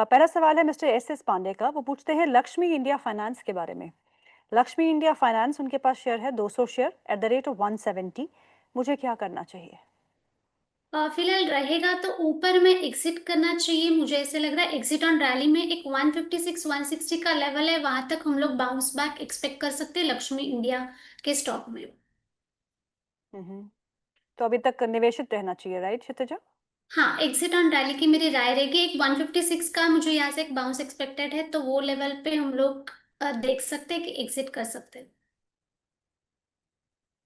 पहला सवाल है मिस्टर एस एस पांडे का। वो पूछते हैं लक्ष्मी इंडिया फाइनेंस के बारे में। लक्ष्मी इंडिया फाइनेंस, उनके पास शेयर है 200 share at the rate of 170। मुझे क्या करना चाहिए? फिलहाल रहेगा तो ऊपर में एग्जिट करना चाहिए। मुझे ऐसे लग रहा है एग्जिट ऑन रैली में एक 156 160 का लेवल है, वहां तक हम लोग बाउंस बैक एक्सपेक्ट कर सकते हैं लक्ष्मी इंडिया के स्टॉक में। हम्म। तो अभी तक निवेशित रहना चाहिए, राइट क्षितिजा? हाँ, एग्जिट ऑन रैली की मेरी राय रहेगी। एक 156 का मुझे यहाँ से एक बाउंस एक्सपेक्टेड है, तो वो लेवल पे हम लोग देख सकते हैं कि एग्जिट कर सकते हैं।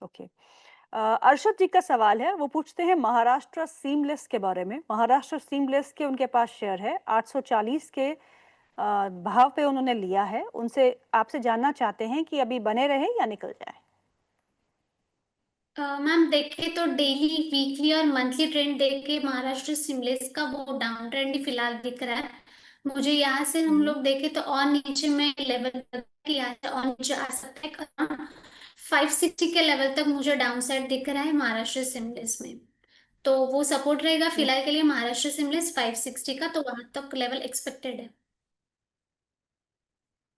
ओके। अर्शद जी का सवाल है। वो पूछते हैं महाराष्ट्र सीमलेस के बारे में। महाराष्ट्र सीमलेस के उनके पास शेयर है 840 के भाव पे उन्होंने लिया है। उनसे आपसे जानना चाहते हैं कि अभी बने रहे या निकल जाए। मैम देखे तो डेली वीकली और मंथली ट्रेंड देख के महाराष्ट्र सिमलेस का वो डाउन ट्रेंड ही फिलहाल दिख रहा है। मुझे यहाँ से हम हम्म। लोग देखे तो और नीचे में लेवल यहाँ से और नीचे आ सकता है। 560 के लेवल तक मुझे डाउन साइड दिख रहा है महाराष्ट्र सिमलेस में। तो वो सपोर्ट रहेगा फिलहाल के लिए महाराष्ट्र सिमलेस 560 का, तो वहां तक लेवल एक्सपेक्टेड है।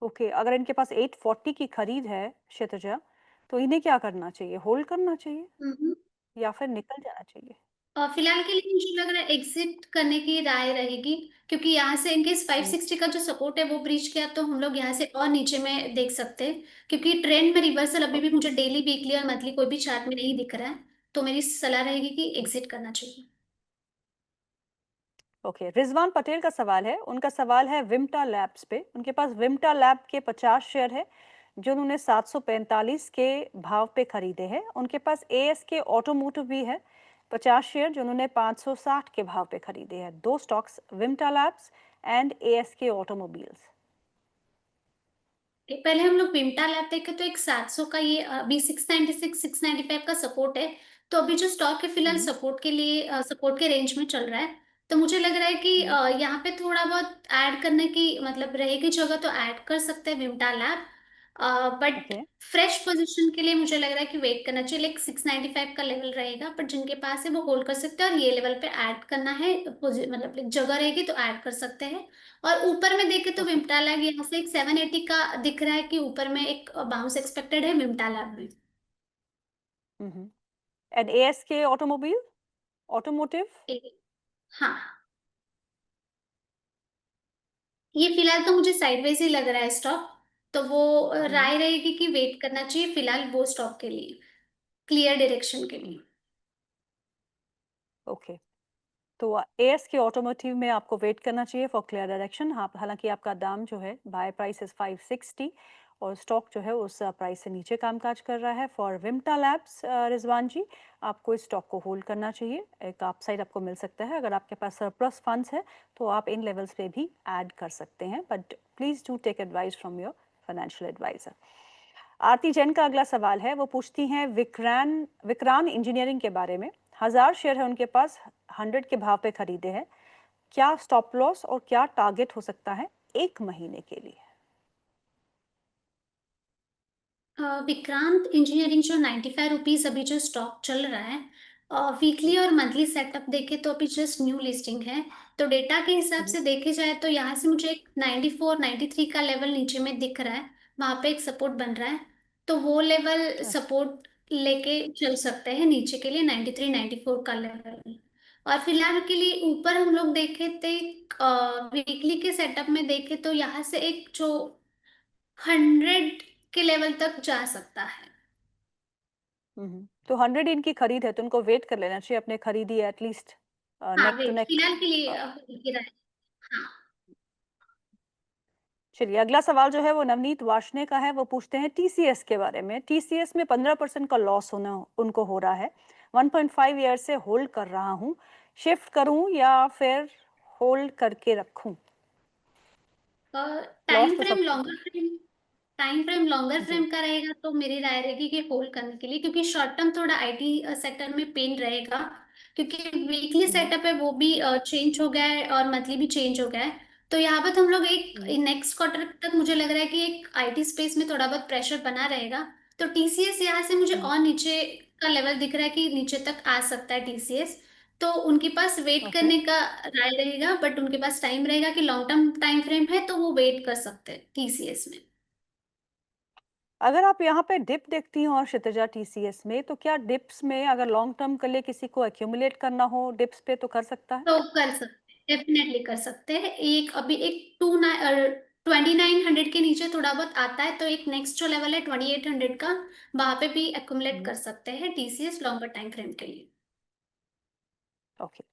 ओके, अगर इनके पास 840 की खरीद है क्षितिजा, तो इन्हें क्या करना चाहिए? होल्ड करना चाहिए हम्म। या फिर निकल जाना चाहिए? फिलहाल के लिए मुझे लग रहा है एग्जिट करने की राय रहेगी, क्योंकि यहाँ से इनकेस हम्म। 560 का जो सपोर्ट है वो ब्रीच किया तो हम लोग यहाँ से और नीचे में देख सकते हैं, क्योंकि ट्रेंड में रिवर्सल अभी भी ओके। मुझे डेली वीकली और मंथली कोई भी चार्ट में नहीं दिख रहा है। तो मेरी सलाह रहेगी कि एग्जिट करना चाहिए। ओके, रिजवान पटेल का सवाल है। उनका सवाल है विम्टा लैब्स पे। उनके पास विम्टा लैब के 50 शेयर है जो उन्होंने 745 के भाव पे खरीदे हैं। उनके पास एएस के ऑटोमोटिव भी है 50 शेयर जो उन्होंने 560 के भाव पे खरीदे हैं। दो स्टॉक्स, विम्टा लैब्स एंड एएस के ऑटोमोबाइल्स। पहले हम लोग विम्टा लैब देखे तो एक 700 का ये अभी 696 695 का सपोर्ट है। तो अभी जो स्टॉक है फिलहाल हम्म। सपोर्ट के लिए सपोर्ट के रेंज में चल रहा है। तो मुझे लग रहा है कि हम्म। यहाँ पे थोड़ा बहुत ऐड करने की मतलब रहेगी जगह, तो ऐड कर सकते हैं Vimta lab. But okay. Fresh position के लिए मुझे लग रहा है कि वेट करना चाहिए। लाइक 695 का लेवल रहेगा, बट जिनके पास है वो होल्ड कर सकते हैं और ये लेवल पे ऐड करना है मतलब like जगह रहेगी तो ऐड कर सकते हैं। और ऊपर में देखे तो ओके। विम्टा लैब यहाँ से एक 780 का दिख रहा है कि ऊपर में एक बाउंस एक्सपेक्टेड है विम्टा लैब में। हम्म। एंड एएस के ऑटोमोबाइल, ऑटोमोटिव। हाँ, ये फिलहाल तो मुझे साइडवेज ही लग रहा है स्टॉक। तो वो हम्म। राय रहेगी कि वेट करना चाहिए फिलहाल वो स्टॉक के लिए, क्लियर डायरेक्शन के लिए। ओके, तो एएस के ऑटोमोटिव में आपको वेट करना चाहिए फॉर क्लियर डायरेक्शन। हाँ, हालांकि आपका दाम जो है बाय प्राइस इज 560 और स्टॉक जो है उस प्राइस से नीचे कामकाज कर रहा है। फॉर विम्टा लैब्स रिजवान जी, आपको इस स्टॉक को होल्ड करना चाहिए। एक अपसाइड आपको मिल सकता है। अगर आपके पास सरप्लस फंड्स है तो आप इन लेवल्स पे भी ऐड कर सकते हैं, but please do take advice from your financial advisor. Aarti Jain का अगला सवाल है। वो पूछती हैं विक्रान विक्रान इंजीनियरिंग के बारे में। 1000 शेयर है उनके पास, 100 के भाव पे खरीदे हैं। क्या स्टॉप लॉस और क्या टारगेट हो सकता है एक महीने के लिए? विक्रांत इंजीनियरिंग जो 95 रुपीज अभी जो स्टॉक चल रहा है, वीकली और मंथली सेटअप देखे तो अभी जस्ट न्यू लिस्टिंग है। तो डेटा के हिसाब हम्म। से देखे जाए तो यहाँ से मुझे एक 94 93 का लेवल नीचे में दिख रहा है, वहां पे एक सपोर्ट बन रहा है। तो वो लेवल अच्छा। सपोर्ट लेके चल सकते हैं नीचे के लिए 93 94 का लेवल। और फिलहाल के लिए ऊपर हम लोग देखे थे वीकली के सेटअप में देखे तो यहाँ से एक जो 100 के लेवल तक जा सकता है। तो 100 इनकी खरीद है तो उनको वेट कर लेना चाहिए अपने खरीदी एटलीस्ट हाँ, नेक टू वेट नेक। फिलहाल के लिए गिरा है। हाँ। चलिए, अगला सवाल जो है वो नवनीत वार्ष्णे का है। वो पूछते हैं टीसीएस के बारे में। टीसीएस में 15% का लॉस होना उनको हो रहा है। 1.5 ईयर से होल्ड कर रहा हूँ। शिफ्ट करूँ या फिर होल्ड करके रखूँ? लॉस टाइम तो फ्रेम सबको लॉन्गर है। फ्रेम टाइम फ्रेम लॉन्गर जी। फ्रेम का रहेगा तो मेरी राय रहेगी कि होल्ड करने के लिए, क्योंकि शॉर्ट टर्म थोड़ा आईटी सेक्टर में पेन रहेगा, क्योंकि वीकली हम्म। सेटअप है वो भी चेंज हो गया है और मंथली भी चेंज हो गया है। तो यहाँ पर हम लोग एक हम्म। नेक्स्ट क्वार्टर तक मुझे लग रहा है कि एक आईटी स्पेस में थोड़ा बहुत प्रेशर बना रहेगा। तो टीसीएस यहाँ से मुझे हम्म। और नीचे का लेवल दिख रहा है कि नीचे तक आ सकता है टीसीएस। तो उनके पास वेट ओके। करने का राय रहेगा, बट उनके पास टाइम रहेगा कि लॉन्ग टर्म टाइम फ्रेम है तो वो वेट कर सकते हैं टीसीएस में। अगर आप यहाँ पे डिप देखती हो और क्षितिजा टीसीएस में, तो क्या डिप्स में अगर लॉन्ग टर्म के लिए किसी को एक्यूमुलेट करना हो डिप्स पे तो कर सकता है? तो कर सकते हैं, डेफिनेटली कर सकते हैं। एक अभी एक 2900 के नीचे थोड़ा बहुत आता है, तो एक नेक्स्ट जो लेवल है 2800 का, वहां पे भी एक्युमुलेट हम्म। कर सकते हैं टीसीएस लॉन्गर टाइम फ्रेम के लिए। ओके।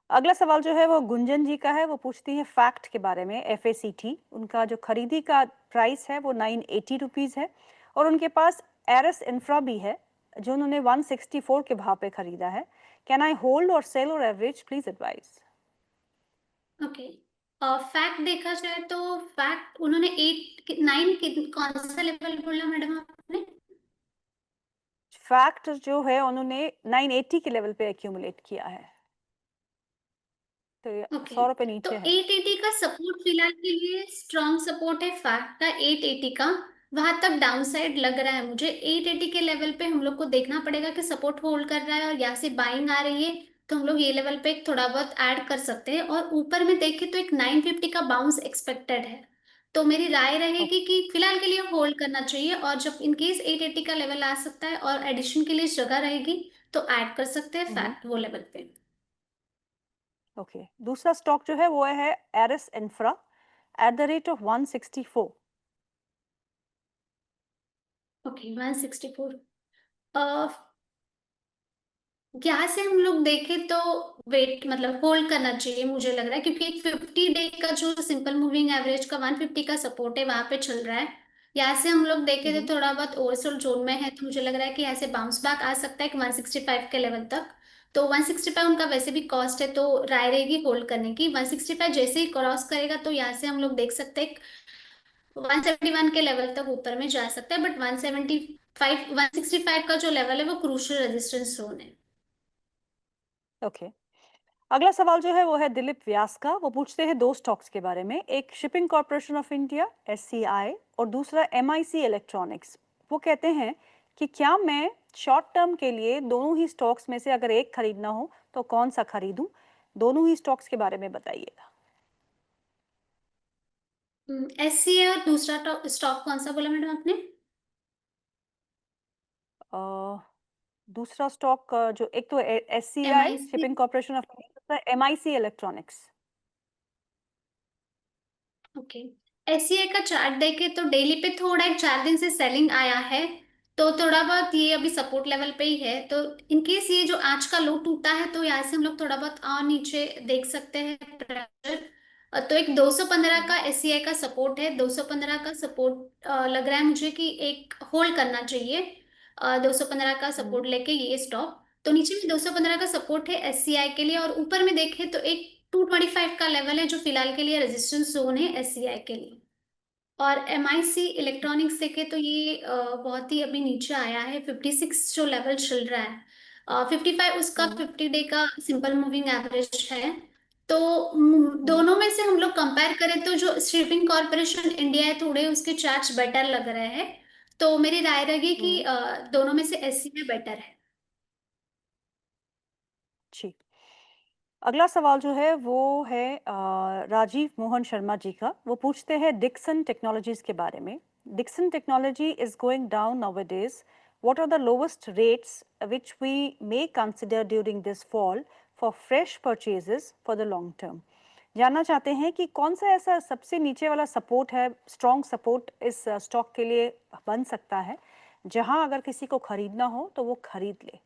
अगला सवाल जो है वो गुंजन जी का है। वो पूछती है फैक्ट के बारे में, एफएसीटी। उनका जो खरीदी का प्राइस है वो 980 रुपीज है, और उनके पास एरस इंफ्रा भी है जो उन्होंने 164 के भाव पे खरीदा है। कैन आई होल्ड और सेल और average, please advice. Okay, fact देखा जाए तो फैक्ट उन्होंने 8 9 कौन सा लेवल बोला मैडम आपने? फैक्ट जो है उन्होंने 980 के लेवल पे एक्यूमुलेट किया है, तो ये ओके, 100 रुपए तो नीचे है। 880 का सपोर्ट फिलहाल के लिए स्ट्रॉन्ग सपोर्ट है फैक्ट का 880 का। वहां तक डाउन साइड लग रहा है मुझे। 880 के लेवल पे हम लोग को देखना पड़ेगा कि सपोर्ट होल्ड कर रहा है और यहाँ से बाइंग आ रही है, तो हम लोग ये लेवल पे एक थोड़ा बहुत ऐड कर सकते हैं। और ऊपर में देखें तो एक 950 का बाउंस एक्सपेक्टेड है। तो मेरी राय रहेगी ओके। कि फिलहाल के लिए होल्ड करना चाहिए, और जब इनकेस 880 का लेवल आ सकता है और एडिशन के लिए जगह रहेगी तो ऐड कर सकते हैं हम्म। फैक्ट वो लेवल पे। ओके, दूसरा स्टॉक जो है वो है Eris infra at the rate of 164। Okay, 164। यहाँ से हम लोग देखें तो वेट मतलब होल्ड करना चाहिए मुझे लग रहा है, क्योंकि एक 50 डे का जो सिंपल मूविंग एवरेज का 150 का सपोर्ट है वहां पे चल रहा है। यहाँ से हम लोग देखें तो थोड़ा बहुत ओवरसोल्ड जोन में है, तो मुझे लग रहा है कि यहाँ से बाउंस बैक आ सकता है कि 165 के लेवल तक। तो 165 उनका वैसे भी कॉस्ट है, तो राय रहेगी होल्ड करने की। 165 जैसे ही क्रॉस करेगा तो यहाँ से हम लोग देख सकते हैं 171 के लेवल तक ऊपर में जा सकता है, बट 175 165 का जो लेवल है वो क्रूशियल रेजिस्टेंस जोन है। ओके। अगला सवाल जो है वो है दिलीप व्यास का। वो पूछते हैं दो स्टॉक्स के बारे में, एक shipping corporation of India SCI और दूसरा एमआईसी इलेक्ट्रॉनिक्स। वो कहते हैं कि क्या मैं शॉर्ट टर्म के लिए दोनों ही स्टॉक्स में से अगर एक खरीदना हो तो कौन सा खरीदूं? दोनों ही स्टॉक्स के बारे में बताइएगा। एससी है, और दूसरा स्टॉक कौन सा बोला मैडम आपने? अ, दूसरा स्टॉक जो एक तो SCI MIC. Shipping corporation of India, दूसरा एमआईसी इलेक्ट्रॉनिक्स। ओके, एससीआई का चार्ट देखे तो डेली पे थोड़ा एक 4 दिन से सेलिंग आया है, तो थोड़ा बहुत ये अभी सपोर्ट लेवल पे ही है। तो इनकेस ये जो आज का लो टूटा है तो यहाँ से हम लोग थोड़ा बहुत और नीचे देख सकते हैं प्रेशर। तो एक 215 का एससीआई का सपोर्ट है। 215 का सपोर्ट लग रहा है मुझे कि एक होल्ड करना चाहिए। 215 का हम्म। सपोर्ट लेके ये स्टॉक। तो नीचे में 215 का सपोर्ट है एससीआई के लिए, और ऊपर में देखें तो एक 225 का लेवल है जो फिलहाल के लिए रेजिस्टेंस जोन है एससीआई के लिए। और एमआईसी इलेक्ट्रॉनिक्स देखे तो ये बहुत ही अभी नीचे आया है। 56 जो लेवल चल रहा है, 55 उसका हम्म। 50 डे का सिंपल मूविंग एवरेज है। तो हम्म। दोनों में से हम लोग कंपेयर करें तो जो शिपिंग कॉरपोरेशन इंडिया है थोड़े उसके चार्ट्स बेटर लग रहे हैं। तो मेरी राय रहेगी कि हम्म। दोनों में से एससी में बेटर है। ठीक। अगला सवाल जो है वो है राजीव मोहन शर्मा जी का। वो पूछते हैं डिक्सन टेक्नोलॉजीज के बारे में। Dixon technology is going down nowadays. What are the lowest rates which we may consider during this fall for fresh purchases for the long term? जानना चाहते हैं कि कौन सा ऐसा सबसे नीचे वाला सपोर्ट है, स्ट्रॉन्ग सपोर्ट इस स्टॉक के लिए बन सकता है, जहां अगर किसी को खरीदना हो तो वो खरीद ले।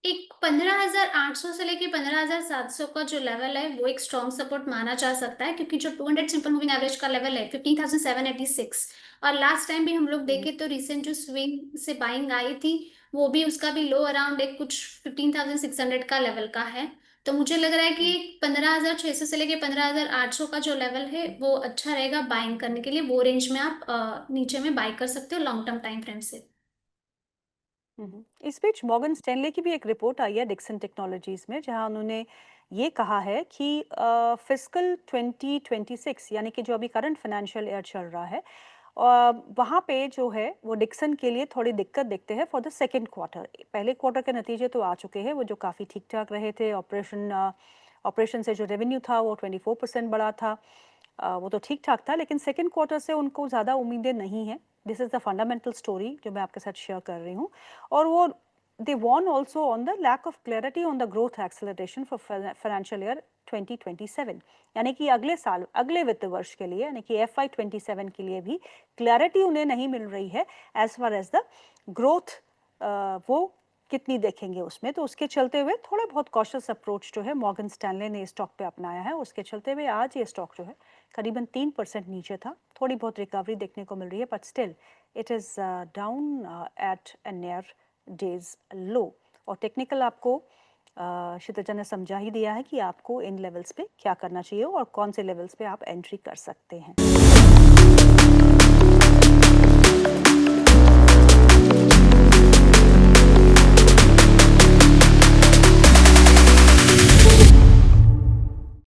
एक 15,800 से लेके 15,700 का जो लेवल है वो एक स्ट्रॉन्ग सपोर्ट माना जा सकता है, क्योंकि जो 200 सिंपल मूविंग एवरेज का लेवल है 15,786। और लास्ट टाइम भी हम लोग हम्म। देखे तो रिसेंट जो स्विंग से बाइंग आई थी वो भी उसका भी लो अराउंड एक कुछ 15,600 का लेवल का है। तो मुझे लग रहा है कि 15,600 से लेके 15,800 का जो लेवल है वो अच्छा रहेगा बाइंग करने के लिए। वो रेंज में आप नीचे में बाई कर सकते हो लॉन्ग टर्म टाइम फ्रेम से। इस बीच मॉर्गन स्टैनले की भी एक रिपोर्ट आई है डिक्सन टेक्नोलॉजीज में, जहां उन्होंने ये कहा है कि फिस्कल 2026 यानी कि जो अभी करंट फाइनेंशियल ईयर चल रहा है वहाँ पे जो है वो डिक्सन के लिए थोड़ी दिक्कत देखते हैं फॉर द सेकेंड क्वार्टर। पहले क्वार्टर के नतीजे तो आ चुके हैं, वो जो काफ़ी ठीक ठाक रहे थे। ऑपरेशन से जो रेवेन्यू था वो 24% बढ़ा था, वो तो ठीक ठाक था, लेकिन सेकेंड क्वार्टर से उनको ज़्यादा उम्मीदें नहीं हैं। This is the fundamental story जो मैं आपके साथ शेयर कर रही हूँ। और वो they warned also on the lack of clarity on the growth acceleration for financial year 2027, यानी कि अगले साल, अगले वित्त वर्ष के लिए, यानी कि FY27 के लिए भी क्लैरिटी उन्हें नहीं मिल रही है as far as the growth, वो कितनी देखेंगे उसमें। तो उसके चलते हुए थोड़ा बहुत कॉशियस अप्रोच जो है मॉर्गन स्टैनले ने स्टॉक पे अपनाया है। उसके चलते हुए आज ये स्टॉक जो है करीबन 3% नीचे था। थोड़ी बहुत रिकवरी देखने को मिल रही है, but still it is down at a near days low. और टेक्निकल आपको क्षितिजा ने समझा ही दिया है कि आपको इन लेवल्स पे क्या करना चाहिए और कौन से लेवल्स पे आप एंट्री कर सकते हैं।